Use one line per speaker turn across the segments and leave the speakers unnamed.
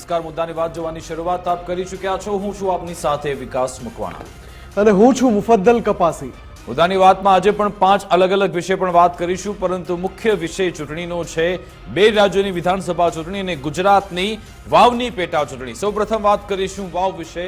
નમસ્કાર, મુદ્દાની વાત જોવાની શરૂઆત આપ કરી ચૂક્યા છો। હું છું આપની સાથે વિકાસ મકવાણા
અને હું છું મુફદ્દલ કપાસી।
મુદ્દાની વાતમાં આજે પણ 5 અલગ અલગ વિષય પણ વાત કરીશું, પરંતુ મુખ્ય વિષય ચૂંટણીનો છે। 2 રાજ્યોની વિધાનસભા ચૂંટણી અને ગુજરાતની વાવની પેટા ચૂંટણી। સૌપ્રથમ વાત કરીશું વાવ વિશે।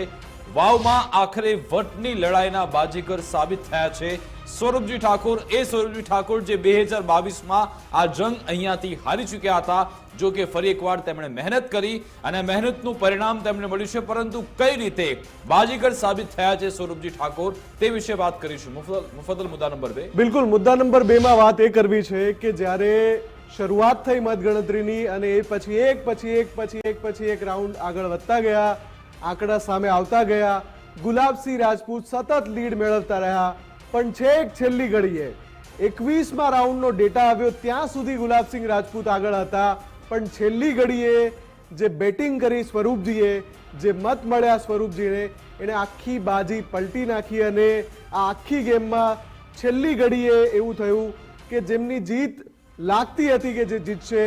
વાવમાં આખરે વટની લડાઈના બાજીગર સાબિત થયા છે સ્વરૂપજી ઠાકોર। એ સ્વરૂપજી ઠાકોર જે 2022માં આ જંગ અહીંયાથી હારી ચૂક્યા હતા। જો કે ફરી એકવાર તેમણે મહેનત કરી અને મહેનતનું પરિણામ તેમને મળ્યું છે, પરંતુ કઈ રીતે બાજીગર સાબિત થયા છે સ્વરૂપજી ઠાકોર તે વિશે વાત કરીશું। મુફદ્દલ, મુદ્દા નંબર 2।
બિલકુલ, મુદ્દા નંબર 2 માં વાત એ કરવી છે કે જ્યારે શરૂઆત થઈ મતગણતરીની અને એ પછી એક રાઉન્ડ આગળ વધતા ગયા, આંકડા સામે આવતા ગયા, ગુલાબસિંહ રાજપૂત સતત લીડ મેળવતા રહ્યા, પણ છેક છેલ્લી ઘડીએ 21મા રાઉન્ડનો ડેટા આવ્યો ત્યાં સુધી ગુલાબસિંહ રાજપૂત આગળ હતા, પણ છેલ્લી ઘડીએ જે બેટિંગ કરી સ્વરૂપજીએ, જે મત મળ્યા સ્વરૂપજીને, એણે આખી બાજી પલટી નાખી અને આ આખી ગેમમાં છેલ્લી ઘડીએ એવું થયું કે જેમની જીત લાગતી હતી કે જે જીતશે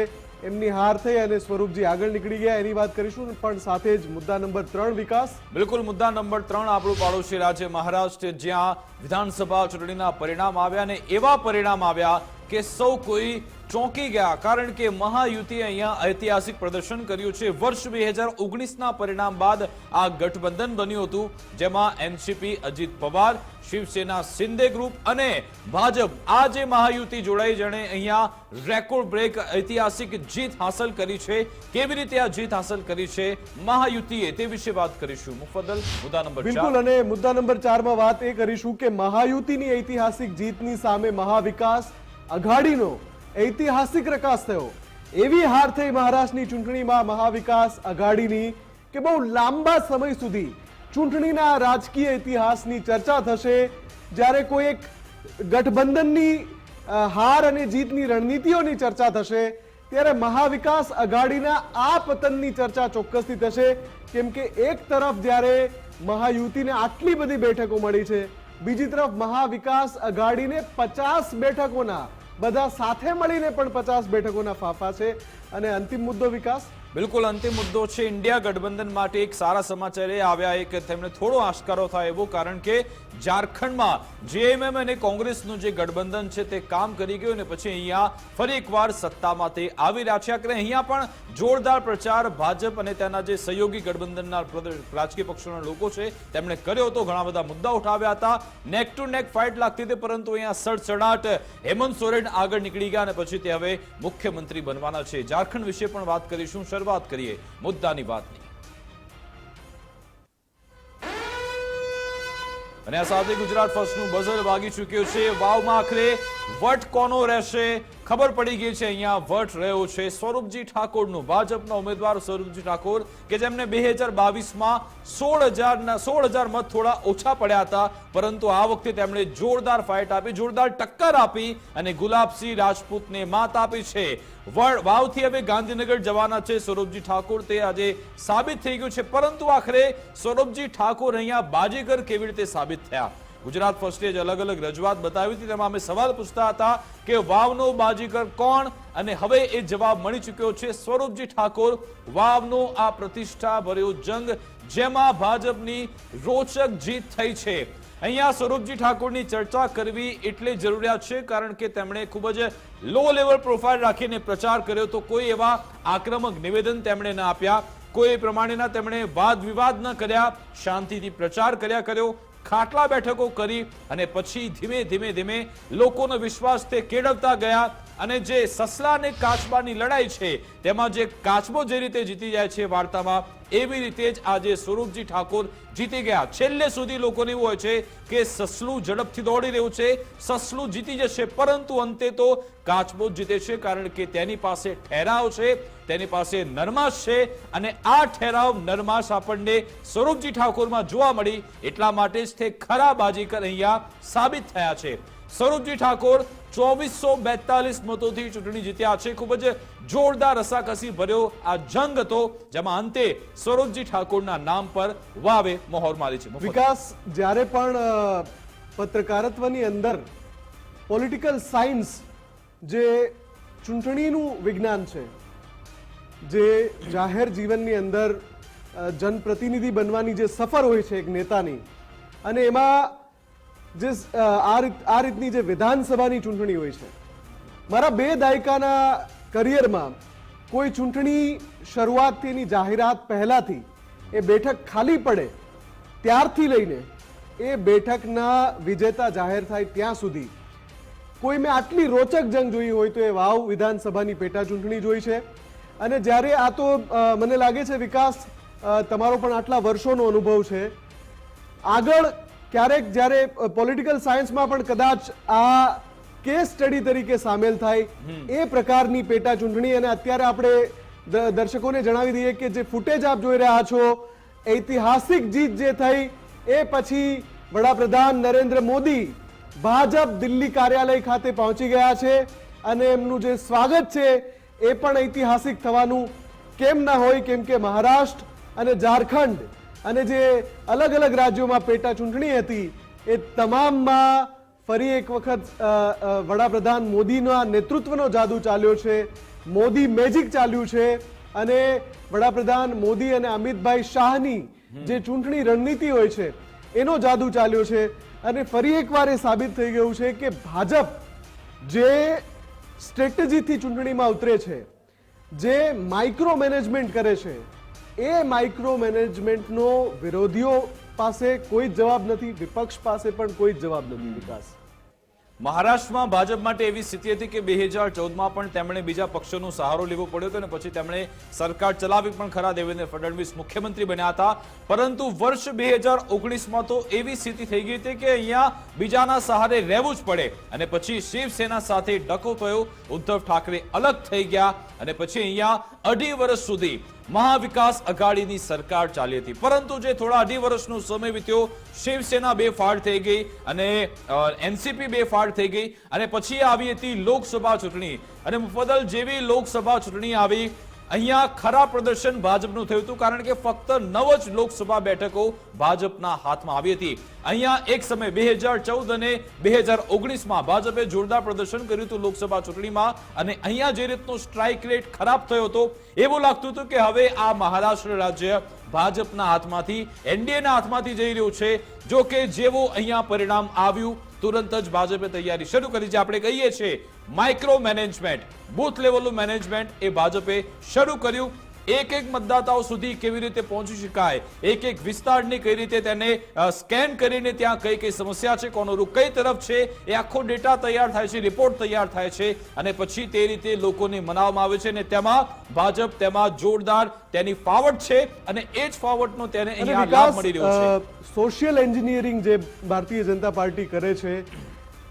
એમની હાર થઈ અને સ્વરૂપજી આગળ નીકળી ગયા। એની વાત કરીશું, પણ સાથે જ મુદ્દા નંબર 3 વિકાસ।
બિલકુલ, મુદ્દા નંબર 3 આપણું પાડોશી રાજ્ય મહારાષ્ટ્ર, જ્યાં વિધાનસભા ચૂંટણીના પરિણામ આવ્યા અને એવા પરિણામ આવ્યા કે સૌ કોઈ ચોંકી ગયા, કારણ કે મહાયુતિએ અહીંયા ઐતિહાસિક પ્રદર્શન કર્યું છે। વર્ષ 2019ના પરિણામ બાદ આ ગઠબંધન બન્યું હતું, જેમાં એનસીપી અજીત પવાર, શિવસેના શિંદે ગ્રુપ અને ભાજપ આ જે મહાયુતિ જોડાઈ, જેણે અહીંયા રેકોર્ડ બ્રેક ઐતિહાસિક જીત હાંસલ કરી છે। કેવી રીતે આ જીત હાંસલ કરી છે મહાયુતિએ તે વિશે વાત કરીશું। મુફદ્દલ, મુદ્દા નંબર 4।
બિલકુલ, અને મુદ્દા નંબર 4 માં વાત એ કરીશું કે મહાયુતિની ઐતિહાસિક જીતની સામે મહાવિકાસ અઘાડીનો ઐતિહાસિક પ્રકાશ થયો। એવી હાર થઈ મહારાષ્ટ્રની ચૂંટણીમાં મહાવિકાસ અઘાડીની કે બહુ લાંબા સમય સુધી ચૂંટણીના રાજકીય ઇતિહાસની ચર્ચા થશે। જ્યારે કોઈ એક ગઠબંધનની હાર અને જીતની રણનીતિઓની ચર્ચા થશે, ત્યારે મહાવિકાસ અઘાડીના આ પતનની ચર્ચા ચોક્કસથી થશે, કેમ કે એક તરફ જ્યારે મહાયુતિને આટલી બધી બેઠકો મળી છે, બીજી તરફ મહાવિકાસ અઘાડીને 50 બેઠકોના, બધા સાથે મળીને પણ 50 બેઠકોના ફાફા છે। અને અંતિમ મુદ્દો વિકાસ।
બિલકુલ, અંતિમ મુદ્દો છે ઇન્ડિયા ગઠબંધન માટે એક સારા સમાચાર એ આવ્યા એક તેમને થોડો આશ્કારો થાય એવો, કારણ કે ઝારખંડમાં જેએમએમ અને કોંગ્રેસનું જે ગઠબંધન છે તે કામ કરી ગયું અને પછી અહીંયા ફરી એકવાર સત્તામાં તે આવી રહ્યા છે। આખરે અહીંયા પણ જોરદાર પ્રચાર ભાજપ અને તેના જે સહયોગી ગઠબંધનના રાજકીય પક્ષોના લોકો છે તેમણે કર્યો હતો। ઘણા બધા મુદ્દા ઉઠાવ્યા હતા, નેક ટુ નેક ફાઇટ લાગતી હતી, પરંતુ અહીંયા સડસડાટ હેમંત સોરેન આગળ નીકળી ગયા અને પછી તે હવે મુખ્યમંત્રી બનવાના છે। ઝારખંડ વિશે પણ વાત કરીશું। શરૂઆત કરીએ મુદ્દાની વાતની અને આ સાથે ગુજરાત ફર્સ્ટનું બઝર વાગી ચૂક્યું છે। વાવમાં આખરે વટ કોનો રહેશે ખબર પડી ગઈ છે। અહીંયા વટ રહ્યો છે સ્વરૂપજી ઠાકોરનું, ભાજપના ઉમેદવાર સ્વરૂપજી ઠાકોર, કે જેમને 2022માં 16,000 મત થોડા ઓછા પડ્યા હતા, પરંતુ આ વખતે તેમણે જોરદાર ફાઇટ આપી, જોરદાર ટક્કર આપી અને ગુલાબસિંહ રાજપૂતને માત આપી છે। વાવથી હવે ગાંધીનગર જવાના છે સ્વરૂપજી ઠાકોર, તે આજે સાબિત થઈ ગયું છે, પરંતુ આખરે સ્વરૂપજી ઠાકોર અહીંયા બાજીગર કેવી રીતે સાબિત થયા? ગુજરાત ફર્સ્ટે જ અલગ અલગ રજૂઆત બતાવી હતી, તેમાં અમે સવાલ પૂછતા હતા કે વાવનો બાજીગર કોણ, અને હવે એ જવાબ મળી ચૂક્યો છે સ્વરૂપજી ઠાકોર। વાવનો આ પ્રતિષ્ઠા ભર્યો જંગ, જેમાં ભાજપની રોચક જીત થઈ છે। અહીંયા સ્વરૂપજી ઠાકોરની ચર્ચા કરવી એટલે જરૂરિયાત છે, કારણ કે તેમણે ખૂબ જ લો લેવલ પ્રોફાઇલ રાખીને પ્રચાર કર્યો તો કોઈ એવા આક્રમક નિવેદન તેમણે ન આપ્યા, કોઈ પ્રમાણેના તેમણે વાદ વિવાદ ન કર્યા, શાંતિથી પ્રચાર કર્યો, ખાટલા બેઠકો કરી અને પછી ધીમે ધીમે લોકોનો વિશ્વાસ તે કેળવતા ગયા। અને જે સસલા અને કાચબાની લડાઈ છે તેમાં જે કાચબો જે રીતે જીતી જાય છે વાર્તામાં, એવી રીતે જ આજે સ્વરૂપજી ઠાકોર જીતી ગયા। છેલ્લે સુધી લોકોને એવું હોય છે કે સસલું ઝડપથી દોડી રહ્યું છે, સસલું જીતી જશે, પરંતુ અંતે તો કાચબો જીતે છે, કારણ કે તેની પાસે ઠેરાવ છે, તેની પાસે નરમાશ છે, અને આ ઠેરાવ નરમાશ આપણને સ્વરૂપજી ઠાકોરમાં જોવા મળી, એટલા માટે જ તે ખરા બાજીગર અહીંયા સાબિત થયા છે। સ્વરૂપજી ઠાકોર 2442 મતોથી ચૂંટણી જીત્યા છે। ખૂબ જ જોરદાર રસાકસી ભર્યો આ જંગ હતો, જેમાં અંતે સ્વરૂપજી ઠાકોરના નામ પર વાવે મહોર મારી છે।
વિકાસ, જ્યારે પણ પત્રકારત્વની અંદર પોલિટિકલ સાયન્સ જે ચૂંટણીનું વિજ્ઞાન છે, જે જાહેર જીવનની અંદર જનપ્રતિનિધિ બનવાની જે સફર હોય છે એક નેતાની, અને એમાં જે આ રીતની જે વિધાનસભાની ચૂંટણી હોય છે, મારા 2 દાયકાના કરિયરમાં કોઈ ચૂંટણી શરૂઆતથી એની જાહેરાત પહેલાથી એ બેઠક ખાલી પડે ત્યારથી લઈને એ બેઠકના વિજેતા જાહેર થાય ત્યાં સુધી કોઈ મેં આટલી રોચક જંગ જોઈ હોય તો એ વાવ વિધાનસભાની પેટા ચૂંટણી જોઈ છે. અને જ્યારે આ તો મને લાગે છે વિકાસ તમારો પણ આટલા વર્ષોનો અનુભવ છે, આગળ ક્યારેક જ્યારે પોલિટિકલ સાયન્સમાં પણ કદાચ આ કેસ સ્ટડી તરીકે સામેલ થાય એ પ્રકારની પેટા ચૂંટણી. અને અત્યારે આપણે દર્શકોને જણાવી દઈએ કે જે ફૂટેજ આપ જોઈ રહ્યા છો, ઐતિહાસિક જીત જે થઈ એ પછી વડાપ્રધાન નરેન્દ્ર મોદી ભાજપ દિલ્હી કાર્યાલય ખાતે પહોંચી ગયા છે અને એમનું જે સ્વાગત છે એ પણ ઐતિહાસિક થવાનું કેમ ના હોય, કેમ કે મહારાષ્ટ્ર અને ઝારખંડ અને જે અલગ અલગ રાજ્યોમાં પેટા ચૂંટણી હતી એ તમામમાં ફરી એક વખત વડાપ્રધાન મોદીના નેતૃત્વનો જાદુ ચાલ્યો છે, મોદી મેજિક ચાલ્યું છે. અને વડાપ્રધાન મોદી અને અમિતભાઈ શાહની જે ચૂંટણી રણનીતિ હોય છે એનો જાદુ ચાલ્યો છે. અને ફરી એકવાર એ સાબિત થઈ ગયું છે કે ભાજપ જે સ્ટ્રેટેજીથી ચૂંટણીમાં ઉતરે છે, જે માઇક્રો મેનેજમેન્ટ કરે છે, એ માઇક્રો મેનેજમેન્ટનો વિરોધીઓ પાસે કોઈ જવાબ નથી, વિપક્ષ પાસે પણ કોઈ જવાબ નથી. વિકાસ,
મહારાષ્ટ્રમાં ભાજપ માટે એવી સ્થિતિ હતી કે 2014માં પણ તેમણે બીજા પક્ષોનો સહારો લેવો પડ્યો હતો અને પછી તેમણે સરકાર ચલાવી પણ ખરા. દેવેન્દ્ર ફડણવીસ મુખ્યમંત્રી બન્યા હતા, પરંતુ વર્ષ 2019માં તો એવી સ્થિતિ થઈ ગઈ હતી કે અહીંયા બીજાના સહારે રહેવું જ પડે. અને પછી શિવસેના સાથે ડખો થયો, ઉદ્ધવ ઠાકરે અલગ થઈ ગયા અને પછી અહીંયા 2.5 વર્ષ સુધી મહાવિકાસ અઘાડીની સરકાર ચાલી હતી. પરંતુ જે થોડા 2.5 વર્ષનો સમય વીત્યો, શિવસેના બે ફાડ થઈ ગઈ અને એનસીપી બે ફાડ થઈ ગઈ અને પછી આવી હતી લોકસભા ચૂંટણી. અને મુફદ્દલ જેવી લોકસભા ચૂંટણી આવી, અહીંયા ખરા પ્રદર્શન ભાજપનું થયું હતું, કારણ કે ફક્ત 9 જ લોકસભા બેઠકો ભાજપના હાથમાં આવી હતી. અહીંયા એક સમય 2014 અને 2019માં ભાજપે જોરદાર પ્રદર્શન કર્યું હતું લોકસભા ચૂંટણીમાં. અને અહીંયા જે રીતનો સ્ટ્રાઇક રેટ ખરાબ થયો હતો, એવું લાગતું હતું કે હવે આ મહારાષ્ટ્ર રાજ્ય ભાજપના હાથમાંથી એનડીએના હાથમાંથી જઈ રહ્યું છે. જો કે જેવો અહીંયા પરિણામ આવ્યું, તુરંત જ ભાજપે તૈયારી શરૂ કરી. જે આપણે કહીએ છીએ માઇક્રો મેનેજમેન્ટ, બૂથ લેવલનું મેનેજમેન્ટ એ ભાજપે શરૂ કર્યું. એક એક મતદાતાઓ સુધી કેવી રીતે પહોંચી શકાય, એક એક વિસ્તારની કઈ રીતે તેને સ્કેન કરીને ત્યાં કઈ કઈ સમસ્યા છે, કોનો રૂખ કઈ તરફ છે, એ આખો ડેટા તૈયાર થાય છે, રિપોર્ટ તૈયાર થાય છે અને પછી તે રીતે લોકોને મનાવવામાં આવે છે. અને તેમાં ભાજપ તેમાં જોરદાર તેની ફાવટ છે અને એ જ ફાવટનો તેને અહીંયા લાભ મળી રહ્યો છે.
સોશિયલ એન્જિનિયરિંગ જે ભારતીય જનતા પાર્ટી કરે છે,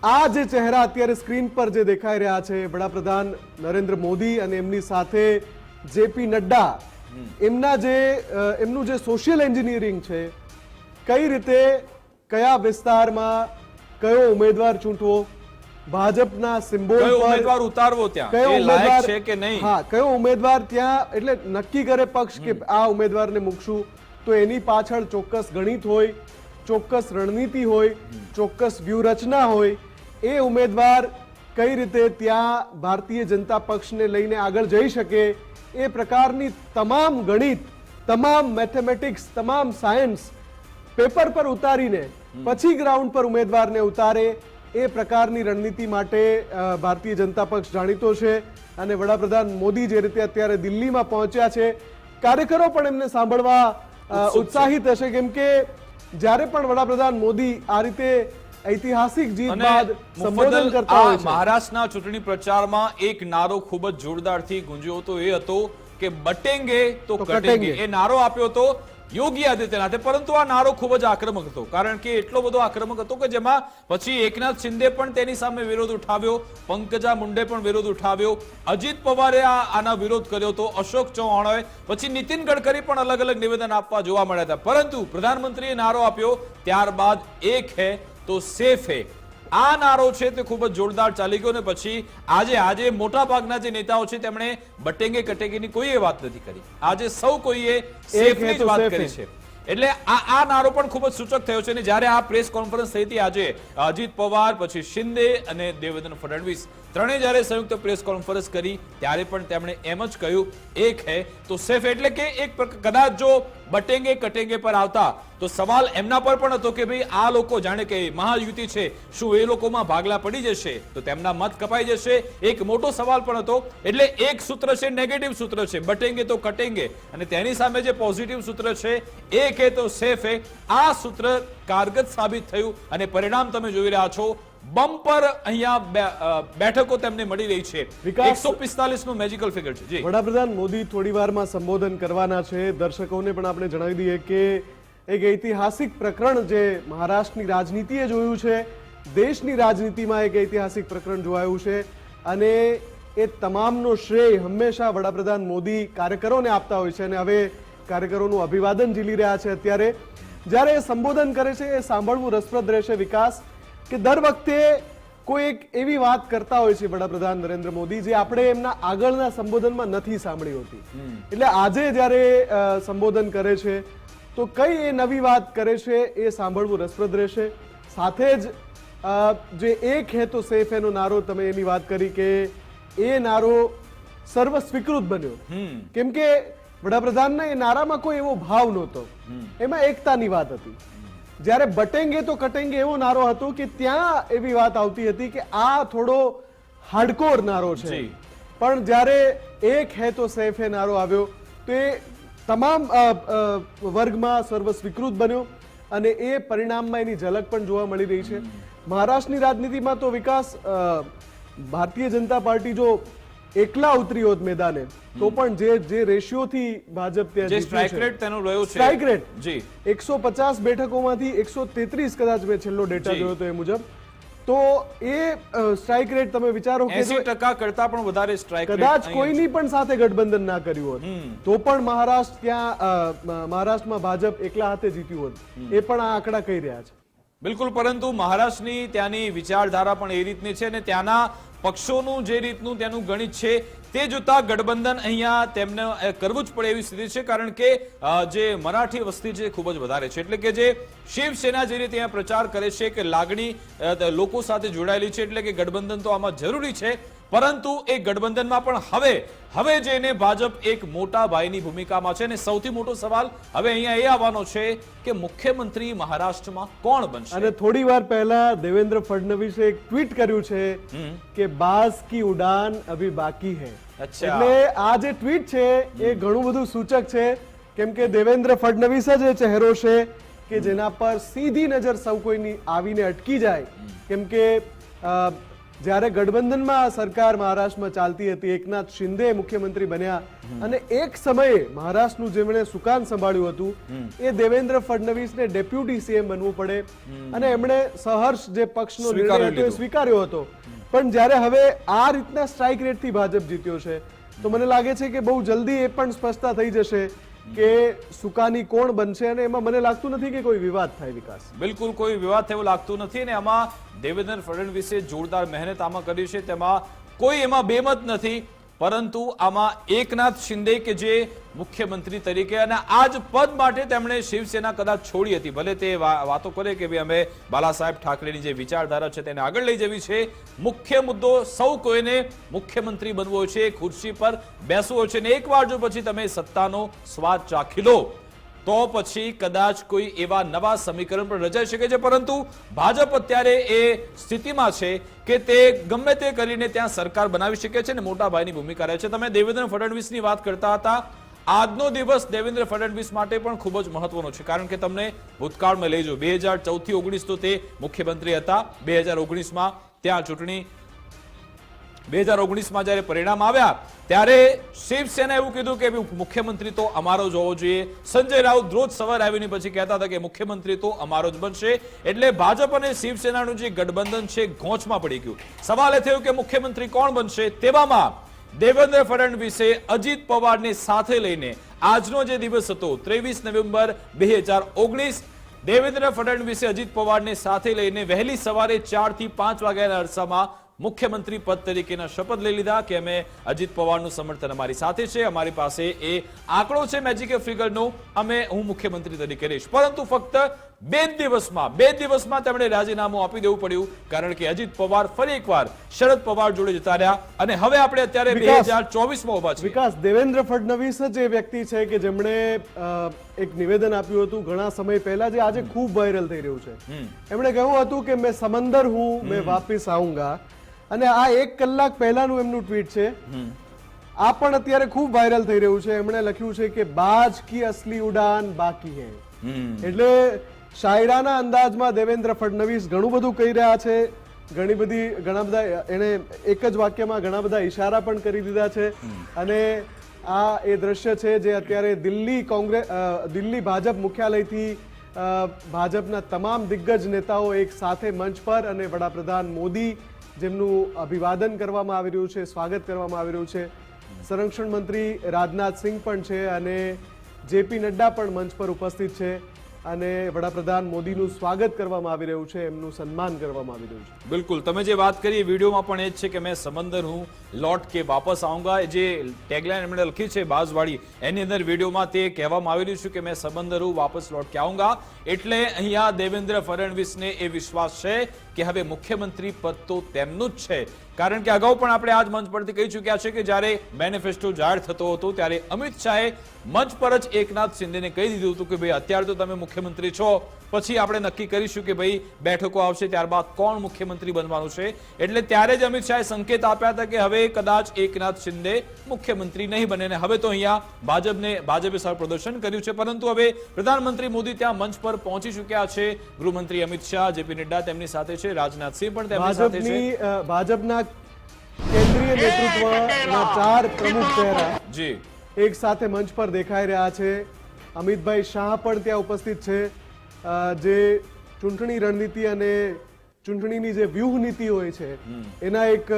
આ જે ચહેરા અત્યારે સ્ક્રીન પર જે દેખાઈ રહ્યા છે, વડાપ્રધાન નરેન્દ્ર મોદી અને એમની સાથે જેપી નડ્ડા, એમનું જે સોશિયલ એન્જિનિયરિંગ છે, કઈ રીતે કયા વિસ્તારમાં કયો ઉમેદવાર ચૂંટવો, ભાજપના સિમ્બોલ પર
ઉમેદવાર ઉતારવો, ત્યાં એ લાયક છે કે નહીં,
હા કયો ઉમેદવાર ત્યાં એટલે નક્કી કરે પક્ષ કે આ ઉમેદવારને મૂકશું, તો એની પાછળ ચોક્કસ ગણિત હોય, ચોક્કસ રણનીતિ હોય, ચોક્કસ વ્યૂહરચના હોય. એ ઉમેદવાર કઈ રીતે ત્યાં ભારતીય જનતા પક્ષને લઈને આગળ જઈ શકે, એ પ્રકારની તમામ ગણિત, તમામ મેથેમેટિક્સ, તમામ સાયન્સ પેપર પર ઉતારીને પછી ગ્રાઉન્ડ પર ઉમેદવારને ઉતારે, એ પ્રકારની રણનીતિ માટે ભારતીય જનતા પક્ષ જાણીતો છે. અને વડાપ્રધાન મોદી જે રીતે અત્યારે દિલ્હીમાં પહોંચ્યા છે, કાર્યકરો પણ એમને સાંભળવા ઉત્સાહિત હશે, કેમ કે જ્યારે પણ વડાપ્રધાન મોદી આ રીતે ઐતિહાસિક જીત બાદ સંબોધન કરતા હોય છે.
મહારાષ્ટ્રના ચૂંટણી પ્રચારમાં એક નારો ખૂબ જ જોરદારથી ગુંજ્યો હતો, એ હતો કે બટેંગે તો કટેંગે. એ નારો આપ્યો હતો યોગી આદિત્યનાથે, પરંતુ આ નારો ખૂબ જ આક્રમક હતો, કારણ કે એટલો બધો આક્રમક હતો કે જેમાં પછી એકનાથ શિંદે પણ તેની સામે વિરોધ ઉઠાવ્યો, પંકજા મુંડે પણ વિરોધ ઉઠાવ્યો, અજીત પવારે આના વિરોધ કર્યો હતો, અશોક ચૌહાણે, પછી નીતિન ગડકરી પણ અલગ અલગ નિવેદન આપવા જોવા મળ્યા હતા. પરંતુ પ્રધાનમંત્રીએ નારો આપ્યો, ત્યારબાદ એક હે તો સેફ હે, આ નારો છે તે ખૂબ જ જોરદાર ચાલી ગયો. ને પછી આજે મોટા ભાગના જે નેતાઓ છે તેમણે બટેંગે કટેંગેની કોઈ વાત નથી કરી. આજે સૌ કોઈએ સેફની જ વાત કરી છે. એટલે આ નારો પણ ખૂબ જ સૂચક થયો છે અને જ્યારે આ પ્રેસ કોન્ફરન્સ થઈ હતી આજે અજીત પવાર, પછી શિંદે અને દેવેન્દ્ર ફડણવીસ ત્રણે જ્યારે સંયુક્ત પ્રેસ કોન્ફરન્સ કરી ત્યારે પણ તેમણે એમ જ કહ્યું એક હે તો સેફ, એટલે કે એક કદાચ જો બટેંગે કટેંગે પર આવતા તો સવાલ એમના પર પણ હતો કે ભાઈ આ લોકો જાણે કે મહાયુતિ છે, શું એ લોકોમાં ભાગલા પડી જશે તો તેમના મત કપાઈ જશે, એક મોટો સવાલ પણ હતો. એટલે એક સૂત્ર છે નેગેટિવ સૂત્ર છે, બટેંગે તો કટેંગે, અને તેની સામે જે પોઝિટિવ સૂત્ર છે એક હે તો સેફ હે. આ સૂત્ર કારગત સાબિત થયું અને પરિણામ તમે જોઈ રહ્યા છો. બમ્પર અહીંયા બેઠકો તેમને મળી રહી છે. 145 નું મેજિકલ ફિગર છે. જી,
વડાપ્રધાન મોદી થોડી વારમાં સંબોધન કરવાના છે. દર્શકોને પણ આપણે જણાવી દઈએ કે એક ઐતિહાસિક પ્રકરણ જે મહારાષ્ટ્રની રાજનીતિએ જોયું છે, દેશની રાજનીતિમાં એક ઐતિહાસિક પ્રકરણ જોવાયું છે અને એ તમામનો શ્રેય હંમેશા વડાપ્રધાન મોદી કાર્યકરોને આપતા હોય છે અને હવે કાર્યકરોનું અભિવાદન ઝીલી રહ્યા છે. અત્યારે જ્યારે એ સંબોધન કરે છે એ સાંભળવું રસપ્રદ રહેશે વિકાસ, કે દર વખતે કોઈ એક એવી વાત કરતા હોય છે વડાપ્રધાન નરેન્દ્ર મોદી જે આપણે એમના આગળના સંબોધનમાં નથી સાંભળી હોતી. એટલે આજે જ્યારે સંબોધન કરે છે તો કઈ એ નવી વાત કરે છે એ સાંભળવું રસપ્રદ રહેશે. સાથે જ જે એક હે તો સેફ એનો નારો તમે એની વાત કરી કે એ નારો સર્વ સ્વીકૃત બન્યો, કેમ કે વડાપ્રધાનના એ નારામાં કોઈ એવો ભાવ નહોતો, એમાં એકતાની વાત હતી. જ્યારે બટેંગે તો કટેંગે એવો નારો હતો કે ત્યાં એવી વાત આવતી હતી કે આ થોડો હાર્ડકોર નારો છે, પણ જ્યારે એક હે તો સેફ હે નારો આવ્યો તો એ તમામ વર્ગમાં સર્વ સ્વીકૃત બન્યો અને એ પરિણામમાં એની ઝલક પણ જોવા મળી રહી છે. મહારાષ્ટ્રની રાજનીતિમાં તો વિકાસ ભારતીય જનતા પાર્ટી જો એકલા ઉતરી હોત મેદાને તો પણ જે રેશિયોથી ભાજપ ત્યાં
જે સ્ટ્રાઇક રેટ તેનો રહ્યો છે,
સ્ટ્રાઇક રેટ
જી
150 બેઠકોમાંથી 133 કદાચ મેં છેલ્લો ડેટા જોયો તો એ મુજબ, તો એ સ્ટ્રાઇક રેટ તમે વિચારો કે
80% કરતા પણ વધારે સ્ટ્રાઇક રેટ
કદાચ કોઈની પણ સાથે ગઠબંધન ના કર્યું હોત તો પણ મહારાષ્ટ્રમાં ભાજપ એકલા હાથે જીત્યું હોત, એ પણ આ આંકડા કહી રહ્યા છે.
બિલકુલ, પરંતુ મહારાષ્ટ્રની ત્યાંની વિચારધારા પણ એ રીતની છે અને ત્યાંના પક્ષોનું જે રીતનું તેનું ગણિત છે તે જોતા ગઠબંધન અહીંયા તેમને કરવું જ પડે એવી સ્થિતિ છે, કારણ કે જે મરાઠી વસ્તી છે ખૂબ જ વધારે છે. એટલે કે જે શિવસેના જે રીતે અહીંયા પ્રચાર કરે છે કે લાગણી લોકો સાથે જોડાયેલી છે, એટલે કે ગઠબંધન તો આમાં જરૂરી છે, પરંતુ એ ગઠબંધનમાં પણ હવે જેને ભાજપ એક મોટા ભાઈની ભૂમિકામાં છે અને સૌથી મોટો સવાલ હવે અહીંયા એ આવવાનો છે કે મુખ્યમંત્રી મહારાષ્ટ્રમાં કોણ બનશે.
અને થોડી વાર પહેલા દેવેન્દ્ર ફડણવીસે એક ટ્વીટ કર્યું છે કે બાઝ કી ઉડાન અભી બાકી હૈ. એટલે આ જે ટ્વીટ છે એ ઘણું બધું સૂચક છે, કેમ કે દેવેન્દ્ર ફડણવીસ જ એ ચહેરો છે કે જેના પર સીધી નજર સૌ કોઈની આવીને અટકી જાય, કેમ કે જ્યારે ગઠબંધનમાં સરકાર મહારાષ્ટ્રમાં ચાલતી હતી, એકનાથ શિંદે મુખ્યમંત્રી બન્યા અને એક સમયે મહારાષ્ટ્રનું જેમણે સુકાન સંભાળ્યું હતું એ દેવેન્દ્ર ફડણવીસને ડેપ્યુટી સીએમ બનવું પડે અને એમણે સહર્ષ જે પક્ષનો નિર્ણય હતો એ સ્વીકાર્યો હતો. પણ જ્યારે હવે આ રીતના સ્ટ્રાઇક રેટથી ભાજપ જીત્યો છે તો મને લાગે છે કે બહુ જલ્દી એ પણ સ્પષ્ટતા થઈ જશે કે સુકાની કોણ બનશે અને એમાં મને લાગતું નથી કે કોઈ વિવાદ થાય. વિકાસ
બિલકુલ કોઈ વિવાદ થયો લાગતું નથી અને આમાં દેવેન્દ્ર ફડણવીસે જોરદાર મહેનત આમાં કરી છે, તેમાં કોઈ એમાં બેમત નથી, પરંતુ આમાં એકનાથ શિંદે કે જે મુખ્યમંત્રી તરીકે અને આ જ પદ માટે તેમણે શિવસેના કદાચ છોડી હતી, ભલે તે વાતો કરે કે ભાઈ અમે બાલા સાહેબ ઠાકરેની જે વિચારધારા છે તેને આગળ લઈ જવી છે, મુખ્ય મુદ્દો સૌ કોઈને મુખ્યમંત્રી બનવો છે, ખુરશી પર બેસવો છે અને એકવાર જો પછી તમે સત્તાનો સ્વાદ ચાખી લો તો પછી કદાચ કોઈ એવા નવા સમીકરણ પણ રચાઈ શકે છે. પરંતુ ભાજપ અત્યારે એ સ્થિતિમાં છે કે તે ગમે તે કરીને ત્યાં સરકાર બનાવી શકે છે અને મોટા ભાઈની ભૂમિકા રહે છે. તમે દેવેન્દ્ર ફડણવીસની વાત કરતા હતા, આજનો દિવસ દેવેન્દ્ર ફડણવીસ માટે પણ ખૂબ જ મહત્વનો છે, કારણ કે તમને ભૂતકાળમાં લઈ જાઓ 2014 થી 19 તો તે મુખ્યમંત્રી હતા, 2019માં ત્યાં ચૂંટણી 2019માં જ્યારે પરિણામ આવ્યા ત્યારે શિવસેના એવું કીધું કે મુખ્યમંત્રી તો અમારો જ હોવો જોઈએ. સંજય રાઉત રોજ સવારે આવીને પછી કહેતા હતા કે મુખ્યમંત્રી તો અમારો જ બનશે. એટલે ભાજપ અને શિવસેનાનું જે ગઠબંધન છે ઘોંચમાં પડી ગયું. સવાલ એ થયો કે મુખ્યમંત્રી કોણ બનશે. તેવામાં દેવેન્દ્ર ફડણવીસે અજીત પવારને સાથે લઈને આજનો જે દિવસ હતો 23 નવેમ્બર 2019 દેવેન્દ્ર ફડણવીસે અજીત પવારને સાથે લઈને વહેલી સવારે 4 થી 5 વાગ્યાના અરસામાં મુખ્યમંત્રી પદ તરીકેના શપથ લઈ લીધા કે અમે અજીત પવારનું સમર્થન અમારી સાથે છે, અમારી પાસે એ આંકડો છે મેજિક ફિગરનો, હું મુખ્યમંત્રી તરીકે રહીશ. પરંતુ ફક્ત બે દિવસમાં તેમણે રાજીનામું આપી દેવું પડ્યું, કારણ કે અજીત પવાર ફરી એકવાર શરદ પવાર જોડે જતા રહ્યા અને હવે આપણે અત્યારે 2024માં ઉભા છીએ.
વિકાસ, દેવેન્દ્ર ફડણવીસ જ એ વ્યક્તિ છે કે જેમણે એક નિવેદન આપ્યું હતું ઘણા સમય પહેલા, જે આજે ખૂબ વાયરલ થઈ રહ્યું છે. એમણે કહ્યું હતું કે મેં સમંદર હું, મેં વાપિસ આઉંગા, અને આ 1 કલાક પહેલાનું એમનું ટ્વીટ છે. આ પણ અત્યારે ખૂબ વાયરલ થઈ રહ્યું છે. એમણે લખ્યું છે કે બાજ કી અસલી ઉડાન બાકી હૈ. એટલે શાયરાના અંદાજમાં દેવેન્દ્ર ફડણવીસ ઘણું બધું કહી રહ્યા છે. ઘણા બધા એને એક જ વાક્યમાં ઘણા બધા ઈશારા પણ કરી દીધા છે. અને આ એ દ્રશ્ય છે જે અત્યારે દિલ્હી ભાજપ મુખ્યાલયથી ભાજપના તમામ દિગ્ગજ નેતાઓ એક સાથે મંચ પર, અને વડાપ્રધાન મોદી જેમનું અભિવાદન કરવામાં આવી રહ્યું છે, સ્વાગત કરવામાં આવી રહ્યું છે. સંરક્ષણ મંત્રી રાજનાથ સિંહ પણ છે અને જેપી નડ્ડા પણ મંચ પર ઉપસ્થિત છે, અને વડાપ્રધાન મોદીનું સ્વાગત કરવામાં આવી રહ્યું છે, એમનું સન્માન કરવામાં આવી રહ્યું છે.
બિલકુલ, તમે જે વાત કરી વિડીયોમાં પણ એ જ છે કે મેં સમંદર હું લौट કે વાપસ આઉંગા, જે ટેગલાઇન એમણે લખી છે બાઝવાળી, એની અંદર વિડીયોમાં તે કહેવામાં આવી રહ્યું છે કે મેં સમંદર હું વાપસ લौट કે આઉંગા. એટલે અહીંયા દેવેન્દ્ર ફડણવીસને એ વિશ્વાસ છે કે હવે મુખ્યમંત્રી પદ તો તેમનું જ છે, કારણ કે અગાઉ પણ આપણે આ જ મંચ પરથી કહી ચૂક્યા છે કે જ્યારે મેનિફેસ્ટો જાહેર થતો હતો ત્યારે અમિત શાહે મંચ પર જ એકનાથ શિંદેને કહી દીધું હતું કે ભાઈ અત્યારે તો તમે મુખ્યમંત્રી છો, પછી આપણે નક્કી કરીશું કે ભાઈ બેઠકો આવશે ત્યારબાદ કોણ મુખ્યમંત્રી બનવાનું છે. એટલે ત્યારે જ અમિત શાહે સંકેત આપ્યા હતા કે હવે કદાચ એકનાથ શિંદે મુખ્યમંત્રી નહીં બને, અને હવે તો અહીંયા ભાજપે સારું પ્રદર્શન કર્યું છે. પરંતુ હવે પ્રધાનમંત્રી મોદી ત્યાં મંચ પર પહોંચી ચૂક્યા છે. ગૃહમંત્રી અમિત શાહ, જેપી નડ્ડા તેમની સાથે છે, રાજનાથસિંહ પણ તેમની સાથે છે.
ભાજપના કેન્દ્રીય નેતૃત્વના 4 પ્રમુખ ચહેરા
જી
એક સાથે મંચ પર દેખાઈ રહ્યા છે. અમિતભાઈ શાહ પણ ત્યાં ઉપસ્થિત છે, જે ચૂંટણી રણનીતિ અને ચૂંટણીની જે વ્યૂહ નીતિ હોય છે એના એક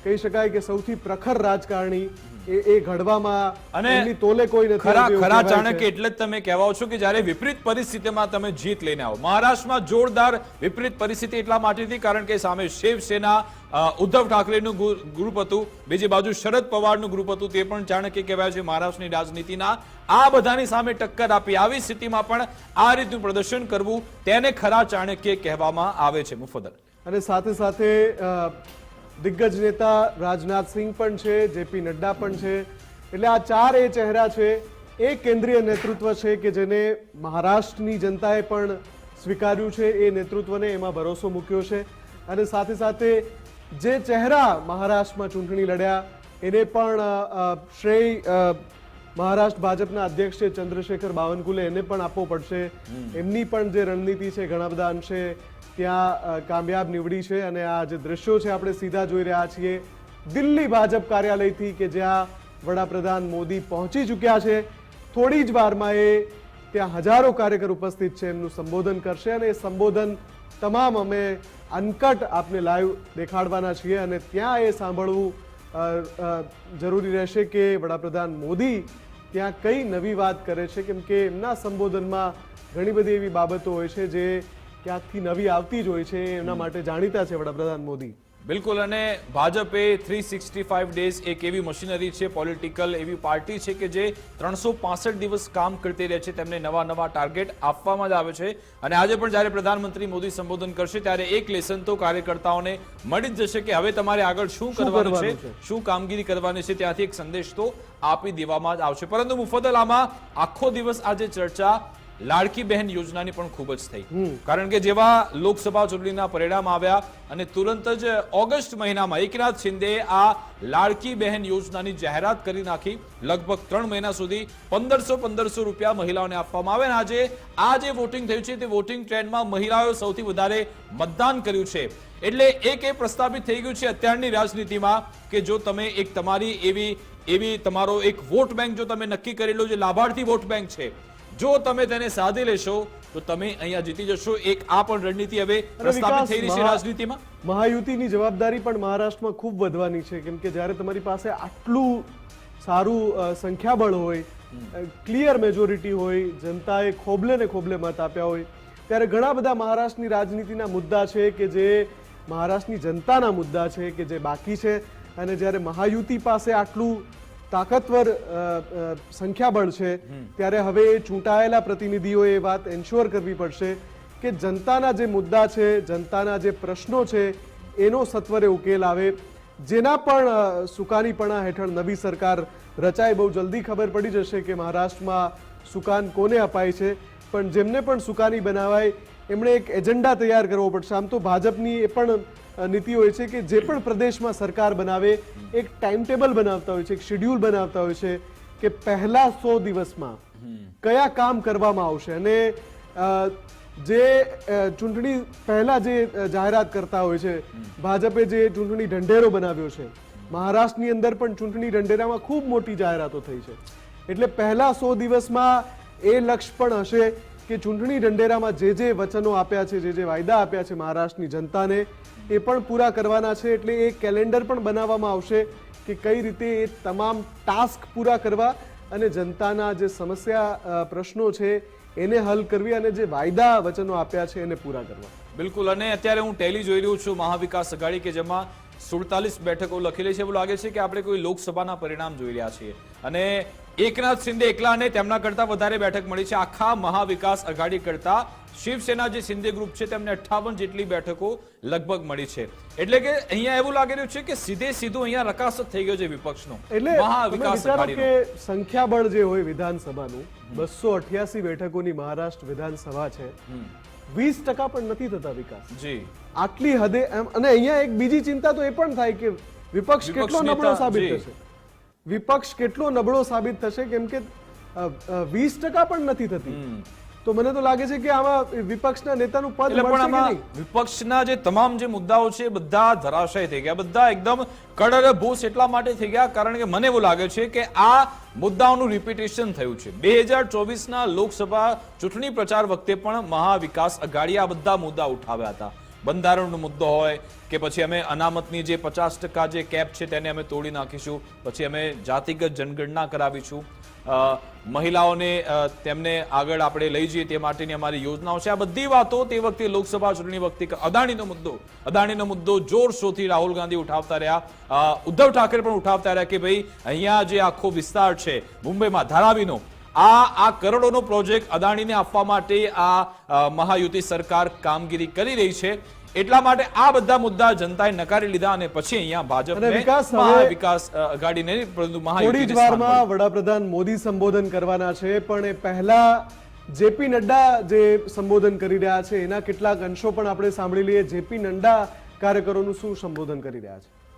કહી શકાય કે સૌથી પ્રખર રાજકારણી એ ઘડવામાં
અને
એમની તોલે કોઈ નથી.
ખરા ચાણક્ય એટલે જ તમે કહેવાઓ છો કે જ્યારે વિપરીત પરિસ્થિતિમાં તમે જીત લઈને આવો. મહારાષ્ટ્રમાં જોરદાર વિપરીત પરિસ્થિતિ એટલા માટે હતી કારણ કે સામે શિવસેના, ઉદ્ધવ ઠાકરેનું ગ્રુપ હતું, બીજી બાજુ શરદ પવારનું ગ્રુપ હતું, તે પણ ચાણક્ય કહેવાય છે મહારાષ્ટ્રની રાજનીતિના. આ બધાની સામે ટક્કર આપી આવી સ્થિતિમાં પણ આ રીતનું પ્રદર્શન કરવું તેને ખરા ચાણક્ય કહેવામાં આવે છે. મુફદ્દલ.
અને સાથે સાથે દિગ્ગજ નેતા રાજનાથસિંહ પણ છે, જેપી નડ્ડા પણ છે. એટલે આ 4 એ ચહેરા છે, એ કેન્દ્રીય નેતૃત્વ છે કે જેને મહારાષ્ટ્રની જનતાએ પણ સ્વીકાર્યું છે, એ નેતૃત્વને એમાં ભરોસો મૂક્યો છે. અને સાથે સાથે જે ચહેરા મહારાષ્ટ્રમાં ચૂંટણી લડ્યા એને પણ શ્રેય મહારાષ્ટ્ર ભાજપના અધ્યક્ષ છે ચંદ્રશેખર બાવનકુલે, એને પણ આપવો પડશે. એમની પણ જે રણનીતિ છે ઘણા બધા અંશે ત્યાં કામયાબ નીવડી છે. અને આ જે દ્રશ્યો છે આપણે સીધા જોઈ રહ્યા છીએ દિલ્હી ભાજપ કાર્યાલયથી, કે જ્યાં વડાપ્રધાન મોદી પહોંચી ચૂક્યા છે. થોડી જ વારમાં એ ત્યાં હજારો કાર્યકર ઉપસ્થિત છે, એમનું સંબોધન કરશે, અને એ સંબોધન તમામ અમે અનકટ આપને લાઈવ દેખાડવાના છીએ. અને ત્યાં એ સાંભળવું જરૂરી રહેશે કે વડાપ્રધાન મોદી ત્યાં કઈ નવી વાત કરે છે, કેમ કે એમના સંબોધનમાં ઘણી બધી એવી બાબતો હોય છે જે ક્યાંકથી નવી આવતી જ હોય છે. એના માટે જાણીતા છે વડાપ્રધાન મોદી.
બિલકુલ. અને ભાજપે 365 ડેઝ એક એવી મશીનરી છે, પોલિટિકલ એવી પાર્ટી છે કે જે 365 દિવસ કામ કરતી રહે છે, તેમને નવા ટાર્ગેટ આપવામાં જ આવે છે. અને આજે પણ જ્યારે પ્રધાનમંત્રી મોદી સંબોધન કરશે ત્યારે એક લેસન તો કાર્યકર્તાઓને મળી જ જશે કે હવે તમારે આગળ શું કરવાનું છે, શું કામગીરી કરવાની છે, ત્યાંથી એક સંદેશ તો આપી દેવામાં જ આવશે. પરંતુ મુફદ્દલ આમાં આખો દિવસ આજે ચર્ચા લાડકી બહેન યોજનાની પણ ખૂબ જ થઈ, કારણ કે જેવા લોકસભા ચૂંટણીના પરિણામ આવ્યા અને તુરંત જ ઓગસ્ટ મહિનામાં એકનાથ શિંદેએ આ લાડકી બહેન યોજનાની જાહેરાત કરી નાખી. લગભગ 3 મહિના સુધી 1500 રૂપિયા મહિલાઓને આપવામાં આવે. અને આજે આ જે વોટિંગ થયું છે તે વોટિંગ ટ્રેન્ડમાં મહિલાઓએ સૌથી વધારે મતદાન કર્યું છે. એટલે એક એ પ્રસ્થાપિત થઈ ગયું છે અત્યારની રાજનીતિમાં કે જો તમે એક તમારી એવી તમારો એક વોટ બેંક જો તમે નક્કી કરેલો જે લાભાર્થી વોટ બેંક છે, જો તમે તેને સાધી લેશો તો તમે અહીંયા જીતી જશો. એક આ પણ રણનીતિ હવે પ્રસ્થાપિત થઈ રહી છે રાજનીતિમાં.
મહાયુતિની જવાબદારી પણ મહારાષ્ટ્રમાં ખૂબ વધવાની છે, કેમ કે જ્યારે તમારી પાસે આટલું સારું સંખ્યાબળ હોય, ક્લિયર મેજોરિટી હોય, જનતાએ ખોબલે ને ખોબલે મત આપ્યા હોય, ત્યારે ઘણા બધા મહારાષ્ટ્રની રાજનીતિના મુદ્દા છે કે જે મહારાષ્ટ્રની જનતાના મુદ્દા છે કે જે બાકી છે, અને જ્યારે મહાયુતિ પાસે આટલું તાકતવર સંખ્યાબળ છે ત્યારે હવે ચૂંટાયેલા પ્રતિનિધિઓએ એ વાત એન્શ્યોર કરવી પડશે કે જનતાના જે મુદ્દા છે, જનતાના જે પ્રશ્નો છે એનો સત્વરે ઉકેલ આવે. જેના પણ સુકાનીપણા હેઠળ નવી સરકાર રચાય, બહુ જલ્દી ખબર પડી જશે કે મહારાષ્ટ્રમાં સુકાન કોને અપાય છે. પણ જેમને પણ સુકાની બનાવાય એમણે એક એજન્ડા તૈયાર કરવો પડશે. આમ તો ભાજપની એ પણ નીતિ હોય છે કે જે પણ પ્રદેશમાં સરકાર બનાવે એક ટાઈમ ટેબલ બનાવતા હોય છે, એક શેડ્યુલ બનાવતા હોય છે કે પહેલા 100 દિવસમાં કયા કામ કરવામાં આવશે. અને જે ચૂંટણી પહેલા જે જાહેરાત કરતા હોય છે, ભાજપે જે ચૂંટણી ઢંઢેરો બનાવ્યો છે, મહારાષ્ટ્રની અંદર પણ ચૂંટણી ઢંઢેરામાં ખૂબ મોટી જાહેરાતો થઈ છે. એટલે પહેલા 100 દિવસમાં એ લક્ષ્ય પણ હશે કે ચૂંટણી ઢંઢેરામાં જે વચનો આપ્યા છે, જે વાયદા આપ્યા છે મહારાષ્ટ્રની જનતાને, એ પણ પૂરા કરવાના છે. એટલે એ કેલેન્ડર પણ બનાવવામાં આવશે કે કઈ રીતે એ તમામ ટાસ્ક પૂરા કરવા અને જનતાના જે સમસ્યા પ્રશ્નો છે એને હલ કરવી અને જે વાયદા વચનો આપ્યા છે એને પૂરા કરવા.
બિલકુલ. અને અત્યારે હું ટેલી જોઈ રહ્યું છું મહાવિકાસ આઘાડી કે જેમાં 47 બેઠકો લખેલી છે. એવું લાગે છે કે આપણે કોઈ લોકસભાના પરિણામ જોઈ રહ્યા છીએ અને એકનાથ શિંદે એકલાને તેમના કરતા વધારે બેઠક મળી છે. આખા મહાવિકાસ આઘાડી કરતા શિવસેના જે શિંદે ગ્રુપ છે તેમને 58 જેટલી બેઠકો લગભગ મળી છે. એટલે કે અહીંયા એવું લાગી રહ્યું છે કે સીધું અહીંયા રકાસત થઈ ગયો છે વિપક્ષનો.
એટલે
મહાવિકાસ આઘાડીનો
કે સંખ્યાબળ જે હોય વિધાનસભાનું 288 બેઠકોની મહારાષ્ટ્ર વિધાનસભા છે, 20% પણ નથી થતા વિકાસ.
જી
આટલી હદે. અને અહીંયા એક બીજી ચિંતા તો એ પણ થાય કે વિપક્ષ કેટલો નબળો સાબિત થશે. વિપક્ષ કેટલો નબળો સાબિત થશે કેમ કે 20% પણ નથી થતી. તો મને તો લાગે છે કે આમાં વિપક્ષના નેતાનું પદ
એટલે પણ
મળશે કે
આમાં
નહીં.
વિપક્ષના જે તમામ જે મુદ્દાઓ છે બધા ધરાશય થઈ ગયા, બધા એકદમ કડરભૂસ એટલા માટે થઈ ગયા કારણ કે મને એવું લાગે છે કે આ મુદ્દાઓનું રિપીટેશન થયું છે. 2024ના લોકસભા ચૂંટણી પ્રચાર વખતે પણ મહાવિકાસ આઘાડી આ બધા મુદ્દા ઉઠાવ્યા હતા. બંધારણનો મુદ્દો હોય કે પછી અમે અનામતની જે 50% જે કેપ છે તેને અમે તોડી નાખીશું, પછી અમે જાતિગત જનગણના કરાવીશું, મહિલાઓને તેમને આગળ આપણે લઈ જઈએ તે માટેની અમારી યોજનાઓ છે. આ બધી વાતો તે વખતે લોકસભા ચૂંટણી વખતે અદાણીનો મુદ્દો જોરશોરથી રાહુલ ગાંધી ઉઠાવતા રહ્યા, ઉદ્ધવ ઠાકરે પણ ઉઠાવતા રહ્યા કે ભાઈ અહીંયા જે આખો વિસ્તાર છે મુંબઈમાં ધારાવીનો, આ કરોડોનો પ્રોજેક્ટ અદાણીને આપવા માટે આ મહાયુતિ સરકાર કામગીરી કરી રહી છે. એટલા માટે આ બધા મુદ્દા જનતાએ નકારી લીધા અને પછી અહીંયા ભાજપ વિકાસ આઘાડીને
થોડી જ વારમાં વડાપ્રધાન મોદી સંબોધન કરવાના છે, પણ એ પહેલા જેપી નડ્ડા જે સંબોધન કરી રહ્યા છે એના કેટલાક અંશો પણ આપણે સાંભળી લઈએ. જેપી નડ્ડા કાર્યકરોનું શું સંબોધન કરી રહ્યા છે.